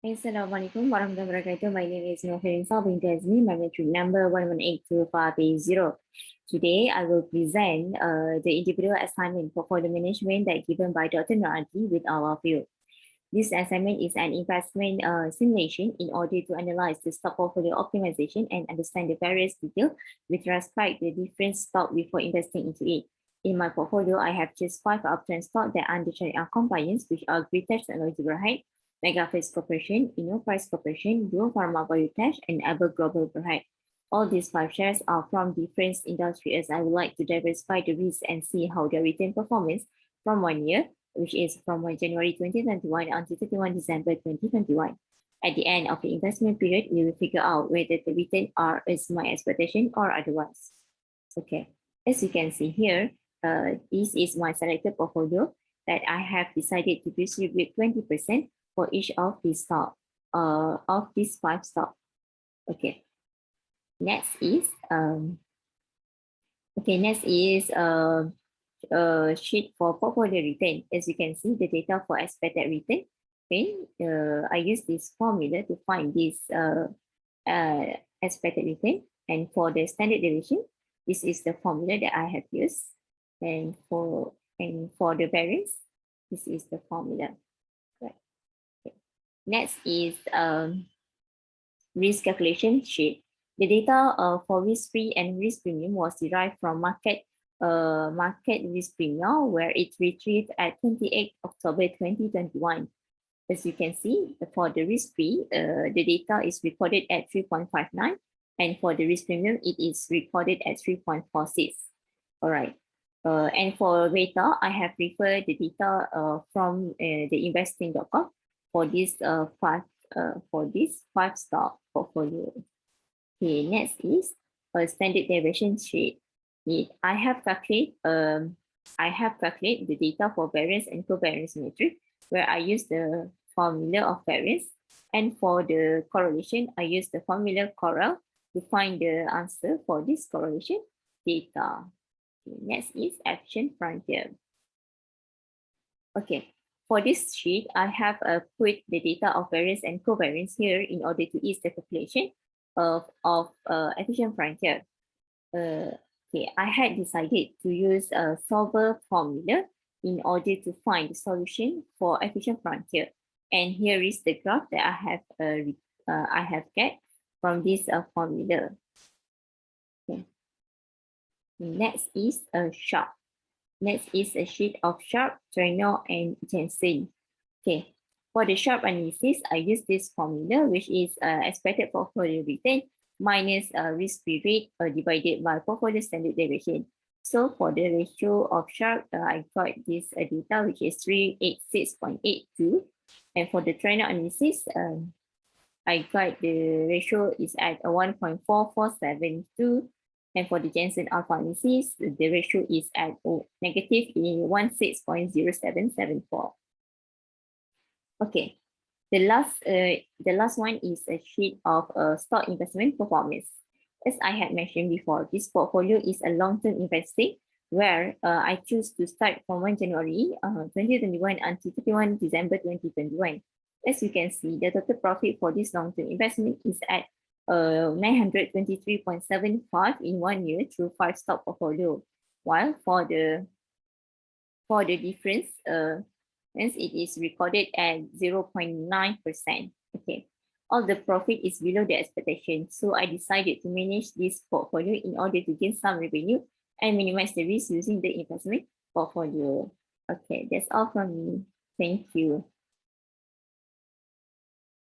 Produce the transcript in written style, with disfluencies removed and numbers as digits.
Assalamualaikum warahmatullahi wabarakatuh. My name is Khairunnisa Binti Hazemi, magnitude number 1182580. Today, I will present the individual assignment for portfolio management that given by Dr. Naradi with all of you. This assignment is an investment simulation in order to analyze the stock portfolio optimization and understand the various details with respect to the different stock before investing into it. In my portfolio, I have just 5 uptrend stocks that are under Sharia compliance, which are Greater Technology Berhad, Megaface Corporation, Innoprice Corporation, Duo Pharma Biotech, and Aber Global Berhad. All these 5 shares are from different industries. I would like to diversify the risk and see how their return performance from 1 year, which is from 1 January 2021 until 31 December 2021. At the end of the investment period, we will figure out whether the return are is my expectation or otherwise. Okay, as you can see here, this is my selected portfolio that I have decided to distribute 20% for each of these stock, of these 5 stock. Okay. Next is sheet for portfolio return. As you can see, the data for expected return. Okay, I use this formula to find this expected return, and for the standard deviation, this is the formula that I have used, and for the variance, this is the formula. Right. Okay. Next is risk calculation sheet. The data for risk-free and risk premium was derived from market risk premium, where it retrieved at 28 October 2021. As you can see, for the risk-free, the data is recorded at 3.59, and for the risk premium, it is recorded at 3.46. All right. And for data, I have referred the data from the investing.com for this 5 stock portfolio. Okay, next is a standard deviation sheet. I have calculated the data for variance and covariance metric, where I use the formula of variance, and for the correlation, I use the formula correl to find the answer for this correlation data. Okay, next is efficient frontier. Okay, for this sheet, I have put the data of variance and covariance here in order to ease the calculation of efficient frontier. Okay, I had decided to use a solver formula in order to find the solution for efficient frontier. And here is the graph that I have get from this formula. Okay. Next is a Sharp. Next is a sheet of Sharp, Turner, and Jensen. Okay, for the Sharp analysis, I use this formula, which is expected portfolio return minus risk-free rate divided by portfolio standard deviation. So for the ratio of Sharp, I got this data, which is 386.82. And for the Turner analysis, I got the ratio is at 1.4472. And for the Jensen alpha analysis, the ratio is at negative 16.0774. Okay, the last one is a sheet of stock investment performance. As I had mentioned before, this portfolio is a long-term investing where I choose to start from 1 January 2021 until 31 December 2021. As you can see, the total profit for this long-term investment is at 923.75 in 1 year through 5 stock portfolio, while for the difference, hence it is recorded at 0.9%. Okay, all the profit is below the expectation, so I decided to manage this portfolio in order to gain some revenue and minimize the risk using the investment portfolio. Okay, that's all from me. Thank you.